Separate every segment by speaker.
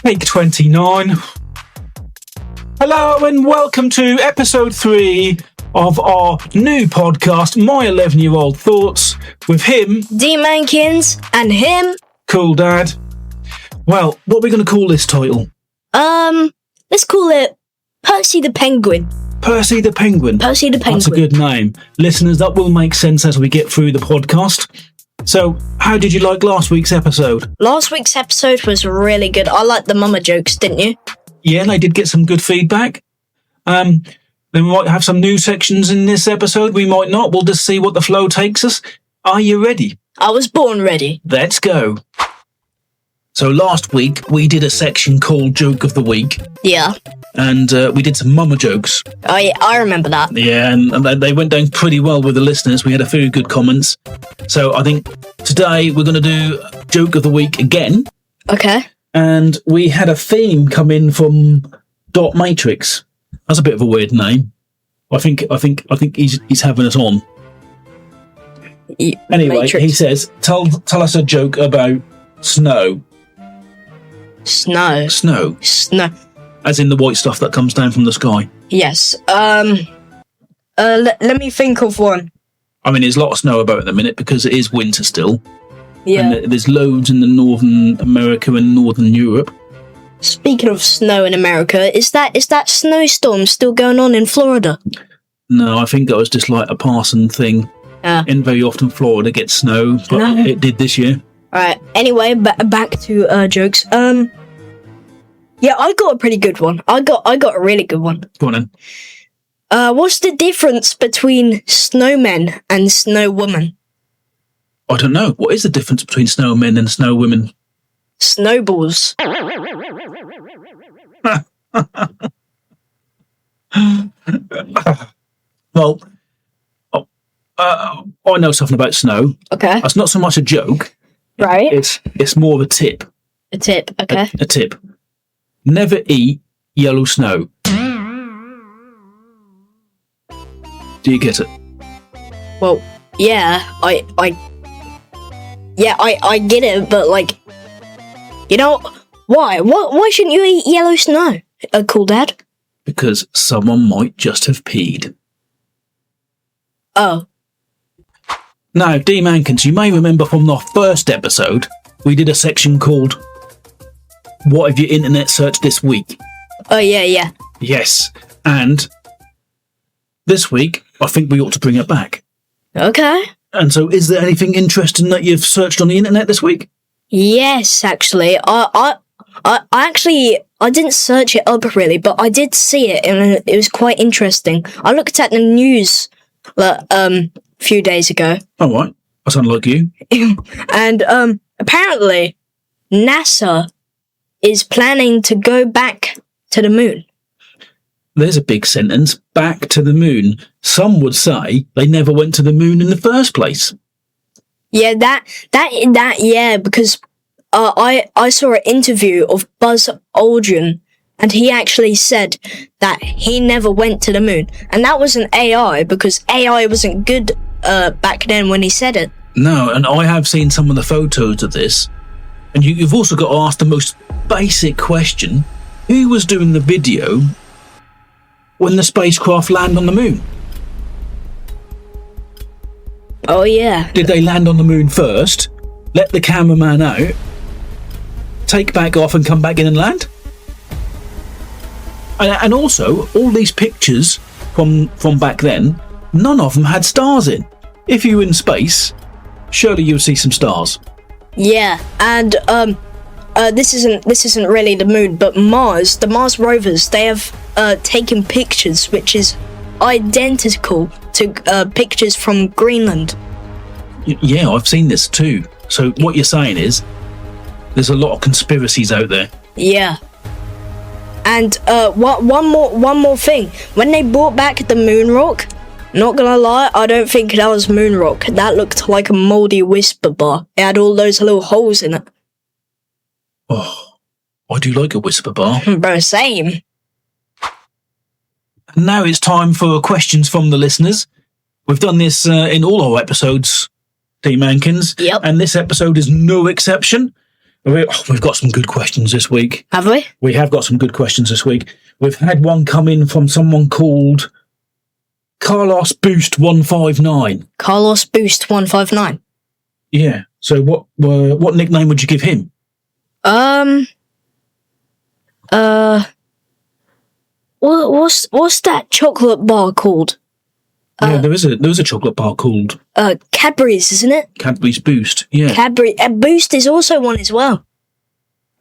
Speaker 1: Take 29. Hello and welcome to episode 3 of our new podcast, My 11-Year-Old Thoughts, with him,
Speaker 2: DManKins, and him,
Speaker 1: Cool Dad. Well, what are we going to call this title?
Speaker 2: Let's call it Percy the Penguin.
Speaker 1: Percy the Penguin.
Speaker 2: Percy the Penguin.
Speaker 1: That's a good name. Listeners, that will make sense as we get through the podcast. So, how did you like last week's episode?
Speaker 2: Last week's episode was really good. I liked the mama jokes, didn't you?
Speaker 1: Yeah, and I did get some good feedback. Then we might have some new sections in this episode. We might not. We'll just see what the flow takes us. Are you ready?
Speaker 2: I was born ready.
Speaker 1: Let's go. So last week, we did a section called Joke of the Week.
Speaker 2: Yeah.
Speaker 1: And we did some mama jokes.
Speaker 2: I remember that.
Speaker 1: Yeah, and they went down pretty well with the listeners. We had a few good comments. So I think today we're going to do Joke of the Week again.
Speaker 2: Okay.
Speaker 1: And we had a theme come in from Dot Matrix. That's a bit of a weird name. I think he's having us on. Anyway,
Speaker 2: Matrix.
Speaker 1: he says, tell us a joke about snow.
Speaker 2: Snow.
Speaker 1: Snow.
Speaker 2: Snow.
Speaker 1: As in the white stuff that comes down from the sky.
Speaker 2: Yes. Let me think of one.
Speaker 1: I mean, there's a lot of snow about at the minute because it is winter still.
Speaker 2: Yeah.
Speaker 1: And there's loads in the Northern America and Northern Europe.
Speaker 2: Speaking of snow in America, is that snowstorm still going on in Florida?
Speaker 1: No, I think that was just like a passing thing. And very often Florida gets snow, but it did this year.
Speaker 2: Alright, anyway, back to jokes. Yeah, I got a pretty good one. I got a really good one.
Speaker 1: Go on then.
Speaker 2: What's the difference between snowmen and snow women?
Speaker 1: I don't know. What is the difference between snowmen and snow women?
Speaker 2: Snowballs.
Speaker 1: Well, I know something about snow.
Speaker 2: Okay.
Speaker 1: That's not so much a joke.
Speaker 2: Right.
Speaker 1: It's more of a tip.
Speaker 2: A tip, okay.
Speaker 1: A tip. Never eat yellow snow. Do you get it?
Speaker 2: Well, yeah, I get it, but like, you know, why? Why shouldn't you eat yellow snow? Cool Dad?
Speaker 1: Because someone might just have peed.
Speaker 2: Oh.
Speaker 1: Now, DManKins, you may remember from our first episode, we did a section called What Have Your Internet Searched This Week?
Speaker 2: Oh, yeah.
Speaker 1: Yes, and this week, I think we ought to bring it back.
Speaker 2: Okay.
Speaker 1: And so, is there anything interesting that you've searched on the internet this week?
Speaker 2: Yes, actually. I didn't search it up really, but I did see it, and it was quite interesting. I looked at the news a few days ago.
Speaker 1: All right, I sound like you.
Speaker 2: And apparently, NASA is planning to go back to the moon.
Speaker 1: There's a big sentence. Back to the moon. Some would say they never went to the moon in the first place.
Speaker 2: Yeah, yeah, because I saw an interview of Buzz Aldrin, and he actually said that he never went to the moon. And that was an AI, because AI wasn't good back then when he said it.
Speaker 1: No, and I have seen some of the photos of this. And you've also got to ask the most basic question. Who was doing the video when the spacecraft landed on the moon?
Speaker 2: Oh, yeah.
Speaker 1: Did they land on the moon first, let the cameraman out, take back off and come back in and land? And also, all these pictures from back then, none of them had stars in. If you were in space, surely you'll see some stars.
Speaker 2: Yeah, and this isn't really the moon, but Mars, the Mars rovers, they have taken pictures which is identical to pictures from Greenland.
Speaker 1: Yeah, I've seen this too. So what you're saying is there's a lot of conspiracies out there.
Speaker 2: Yeah. And one more thing. When they brought back the moon rock, not gonna lie, I don't think that was moon rock. That looked like a moldy whisper bar. It had all those little holes in it.
Speaker 1: Oh, I do like a whisper bar.
Speaker 2: Bro, same.
Speaker 1: And now it's time for questions from the listeners. We've done this in all our episodes, DManKins.
Speaker 2: Yep.
Speaker 1: And this episode is no exception. We've got some good questions this week.
Speaker 2: Have we?
Speaker 1: We have got some good questions this week. We've had one come in from someone called Carlos Boost 159.
Speaker 2: Carlos Boost 159.
Speaker 1: Yeah. So what nickname would you give him?
Speaker 2: What's that chocolate bar called?
Speaker 1: Yeah, there is a chocolate bar called
Speaker 2: Cadbury's, isn't it?
Speaker 1: Cadbury's Boost. Yeah.
Speaker 2: Cadbury. Boost is also one as well.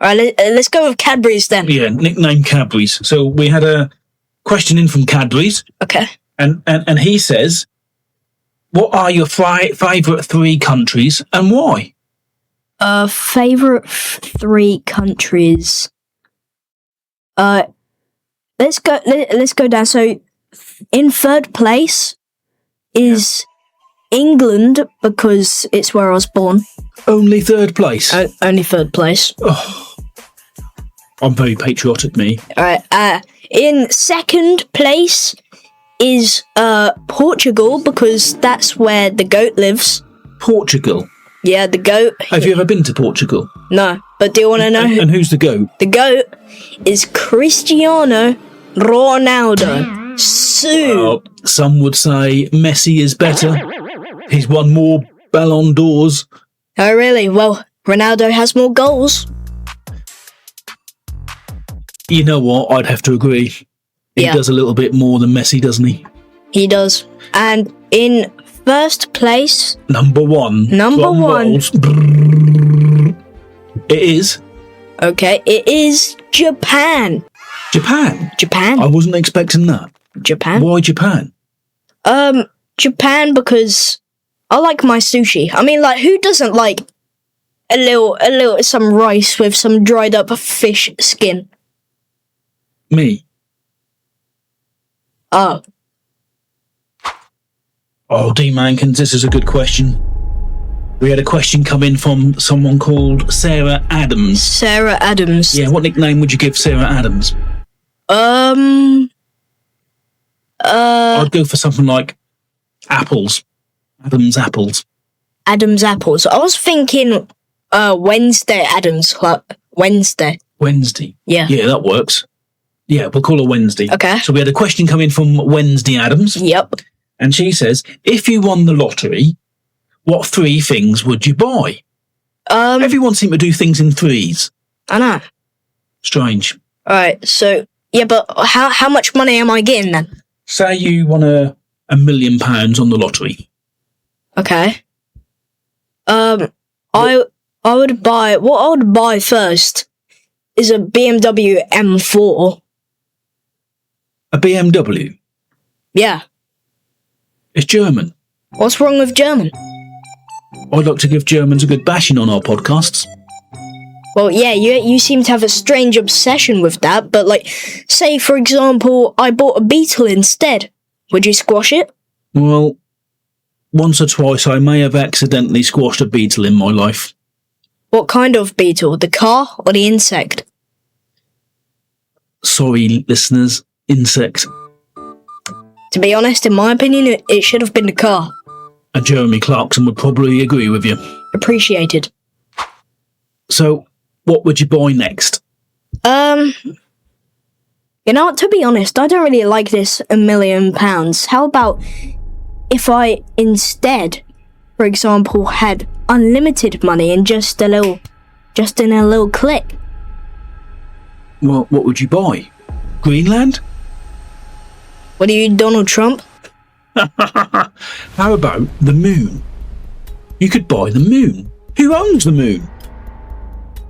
Speaker 2: All right, let's go with Cadbury's then.
Speaker 1: Yeah, nickname Cadbury's. So we had a question in from Cadbury's.
Speaker 2: Okay.
Speaker 1: And he says, what are your favourite 3 countries and why?
Speaker 2: Favorite 3 countries. Let's go down. So, in 3rd place is England because it's where I was born.
Speaker 1: Only 3rd place.
Speaker 2: Only 3rd place.
Speaker 1: Oh, I'm very patriotic, me.
Speaker 2: All right. In 2nd place is Portugal because that's where the goat lives.
Speaker 1: Portugal.
Speaker 2: Yeah, the goat.
Speaker 1: Have you ever been to Portugal?
Speaker 2: No, but do you want to know?
Speaker 1: And who's the goat?
Speaker 2: The goat is Cristiano Ronaldo.
Speaker 1: Well, some would say Messi is better. He's won more Ballon d'Ors.
Speaker 2: Oh, really? Well, Ronaldo has more goals.
Speaker 1: You know what? I'd have to agree. He does a little bit more than Messi, doesn't he?
Speaker 2: He does. And in 1st place...
Speaker 1: Number 1. It is...
Speaker 2: Okay, it is Japan.
Speaker 1: Japan? I wasn't expecting that.
Speaker 2: Japan?
Speaker 1: Why Japan?
Speaker 2: Japan because I like my sushi. I mean, like, who doesn't like some rice with some dried up fish skin?
Speaker 1: Me.
Speaker 2: Oh.
Speaker 1: Oh, DManKins, this is a good question. We had a question come in from someone called Sarah Adams.
Speaker 2: Sarah Adams.
Speaker 1: Yeah, what nickname would you give Sarah Adams? I'd go for something like Apples. Adams Apples.
Speaker 2: Adams Apples. I was thinking Wednesday Adams. Wednesday.
Speaker 1: Wednesday.
Speaker 2: Yeah.
Speaker 1: Yeah, that works. Yeah, we'll call her Wednesday.
Speaker 2: Okay.
Speaker 1: So we had a question come in from Wednesday Adams.
Speaker 2: Yep.
Speaker 1: And she says, if you won the lottery, what 3 things would you buy? Everyone seemed to do things in 3s.
Speaker 2: I know.
Speaker 1: Strange.
Speaker 2: Alright, so, yeah, but how much money am I getting then?
Speaker 1: Say you won £1 million on the lottery.
Speaker 2: Okay. I would buy, what I would buy first is a BMW M4.
Speaker 1: A BMW?
Speaker 2: Yeah.
Speaker 1: It's German.
Speaker 2: What's wrong with German?
Speaker 1: I'd like to give Germans a good bashing on our podcasts.
Speaker 2: Well, yeah, you seem to have a strange obsession with that, but, like, say, for example, I bought a Beetle instead. Would you squash it?
Speaker 1: Well, once or twice I may have accidentally squashed a beetle in my life.
Speaker 2: What kind of beetle? The car or the insect?
Speaker 1: Sorry, listeners. Insect.
Speaker 2: To be honest, in my opinion, it should have been the car.
Speaker 1: And Jeremy Clarkson would probably agree with you.
Speaker 2: Appreciated.
Speaker 1: So, what would you buy next?
Speaker 2: You know what, to be honest, I don't really like this £1 million. How about if I instead, for example, had unlimited money in just in a little click?
Speaker 1: Well, what would you buy? Greenland?
Speaker 2: What are you, Donald Trump?
Speaker 1: How about the moon? You could buy the moon. Who owns the moon?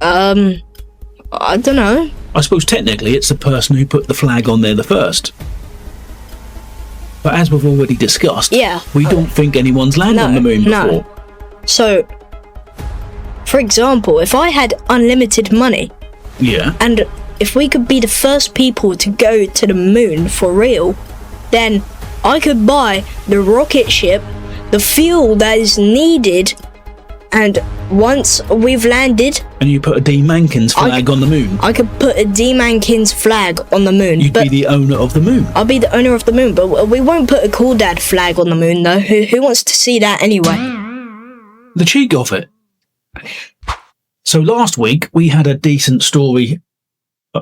Speaker 2: I don't know.
Speaker 1: I suppose technically it's the person who put the flag on there the first. But as we've already discussed, we don't think anyone's landed on the moon before.
Speaker 2: No. So, for example, if I had unlimited money, and if we could be the first people to go to the moon for real, then I could buy the rocket ship, the fuel that is needed, and once we've landed...
Speaker 1: And you put a DManKins flag on the moon.
Speaker 2: I could put a DManKins flag on the moon.
Speaker 1: You'd be the owner of the moon.
Speaker 2: I'll be the owner of the moon, but we won't put a Cool Dad flag on the moon, though. Who wants to see that anyway?
Speaker 1: The cheek of it. So last week we had a decent story,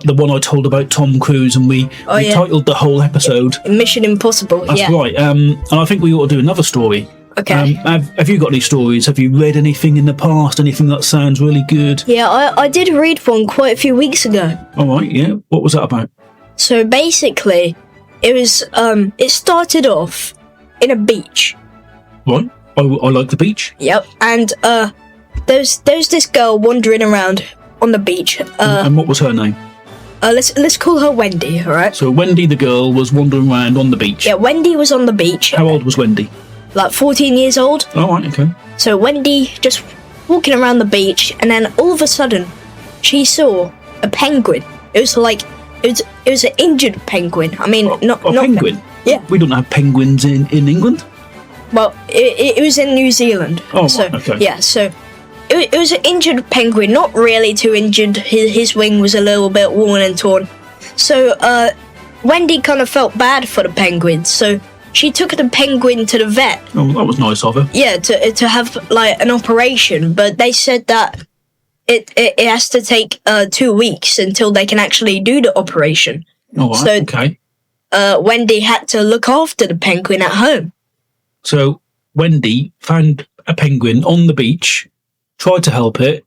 Speaker 1: the one I told about Tom Cruise, and we titled the whole episode
Speaker 2: Mission Impossible.
Speaker 1: That's right. And I think we ought to do another story.
Speaker 2: Okay.
Speaker 1: Have you got any stories? Have you read anything in the past? Anything that sounds really good?
Speaker 2: Yeah, I did read one quite a few weeks ago.
Speaker 1: All right, yeah. What was that about?
Speaker 2: So basically, it was it started off in a beach.
Speaker 1: Right. I like the beach.
Speaker 2: Yep. And there's this girl wandering around on the beach.
Speaker 1: And what was her name?
Speaker 2: Let's call her Wendy, all right?
Speaker 1: So Wendy, the girl, was wandering around on the beach.
Speaker 2: Yeah, Wendy was on the beach.
Speaker 1: How old was Wendy?
Speaker 2: Like 14 years old.
Speaker 1: All right, okay.
Speaker 2: So Wendy just walking around the beach, and then all of a sudden, she saw a penguin. It was like it was an injured penguin. I mean, not
Speaker 1: penguin.
Speaker 2: Yeah.
Speaker 1: We don't have penguins in England.
Speaker 2: Well, it was in New Zealand.
Speaker 1: Oh,
Speaker 2: so,
Speaker 1: right, okay.
Speaker 2: Yeah, so it was an injured penguin. Not really too injured. His wing was a little bit worn and torn. So Wendy kind of felt bad for the penguin. So she took the penguin to the vet.
Speaker 1: Oh, that was nice of her.
Speaker 2: Yeah, to have like an operation, but they said that it has to take 2 weeks until they can actually do the operation.
Speaker 1: Oh, right,
Speaker 2: so,
Speaker 1: okay.
Speaker 2: Wendy had to look after the penguin at home.
Speaker 1: So Wendy found a penguin on the beach, tried to help it,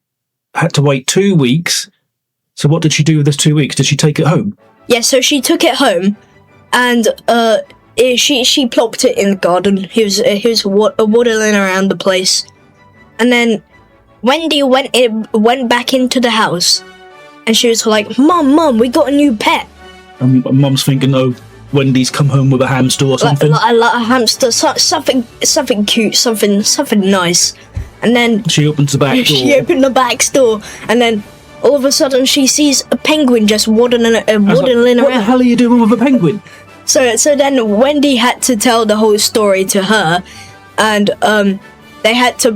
Speaker 1: had to wait 2 weeks. So what did she do with this 2 weeks? Did she take it home?
Speaker 2: Yeah, so she took it home, and she plopped it in the garden. He was waddling around the place, and then Wendy went back into the house, and she was like, "Mum, we got a new pet."
Speaker 1: And Mum's thinking, "Oh, Wendy's come home with a hamster or something."
Speaker 2: Like a hamster, something cute, something nice. And then
Speaker 1: she opens the back door.
Speaker 2: She opened the back door, and then all of a sudden she sees a penguin just waddling around.
Speaker 1: What the hell are you doing with a penguin?
Speaker 2: So then Wendy had to tell the whole story to her, and they had to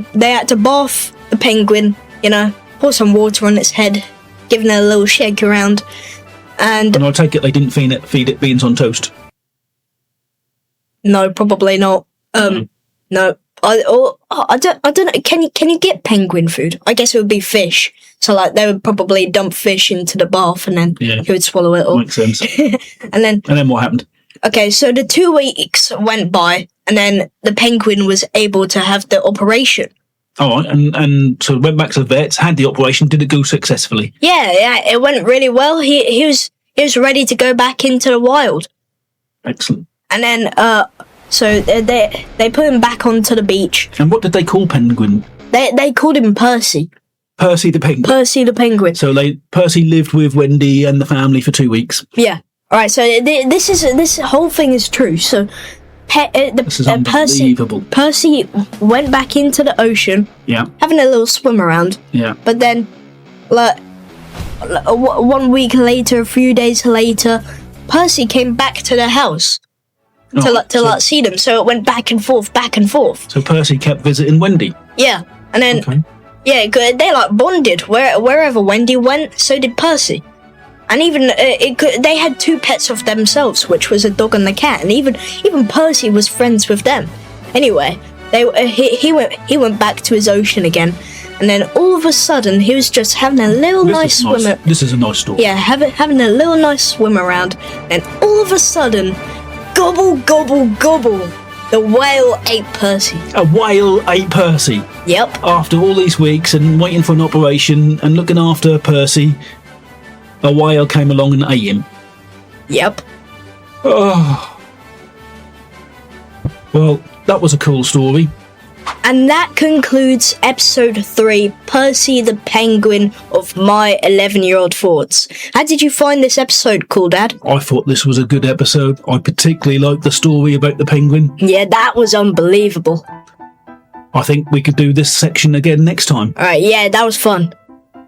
Speaker 2: bath the penguin, pour some water on its head, giving it a little shake around, and
Speaker 1: I take it they didn't feed it beans on toast.
Speaker 2: No, probably not. No, I don't know. Can you get penguin food? I guess it would be fish. So like they would probably dump fish into the bath, and then he would swallow it all.
Speaker 1: Makes sense.
Speaker 2: and then
Speaker 1: what happened?
Speaker 2: Okay, so the 2 weeks went by, and then the penguin was able to have the operation.
Speaker 1: All right, and so went back to the vets, had the operation. Did it go successfully?
Speaker 2: Yeah, it went really well. He was ready to go back into the wild.
Speaker 1: Excellent.
Speaker 2: And then so they put him back onto the beach.
Speaker 1: And what did they call penguin?
Speaker 2: They called him Percy.
Speaker 1: Percy the penguin.
Speaker 2: Percy the penguin.
Speaker 1: So Percy lived with Wendy and the family for 2 weeks.
Speaker 2: Yeah. All right. So this whole thing is true. So
Speaker 1: this is unbelievable.
Speaker 2: Percy went back into the ocean.
Speaker 1: Yeah.
Speaker 2: Having a little swim around.
Speaker 1: Yeah.
Speaker 2: But then, 1 week later, a few days later, Percy came back to the house to see them. So it went back and forth, back and forth.
Speaker 1: So Percy kept visiting Wendy.
Speaker 2: Yeah, and then they bonded. Wherever Wendy went, so did Percy. And even they had 2 pets of themselves, which was a dog and a cat. And even Percy was friends with them. Anyway, he went back to his ocean again. And then all of a sudden, he was just having a little nice swim.
Speaker 1: This is a nice story.
Speaker 2: Yeah, having a little nice swim around. And all of a sudden, gobble, gobble, gobble, the whale ate Percy.
Speaker 1: A whale ate Percy?
Speaker 2: Yep.
Speaker 1: After all these weeks and waiting for an operation and looking after Percy, a whale came along and ate him.
Speaker 2: Yep.
Speaker 1: Oh. Well, that was a cool story.
Speaker 2: And that concludes episode 3, Percy the Penguin of My 11-Year-Old Thoughts. How did you find this episode, Cool Dad?
Speaker 1: I thought this was a good episode. I particularly liked the story about the penguin.
Speaker 2: Yeah, that was unbelievable.
Speaker 1: I think we could do this section again next time.
Speaker 2: Alright, yeah, that was fun.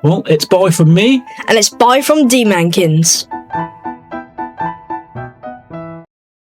Speaker 1: Well, it's bye from me.
Speaker 2: And it's bye from DManKins.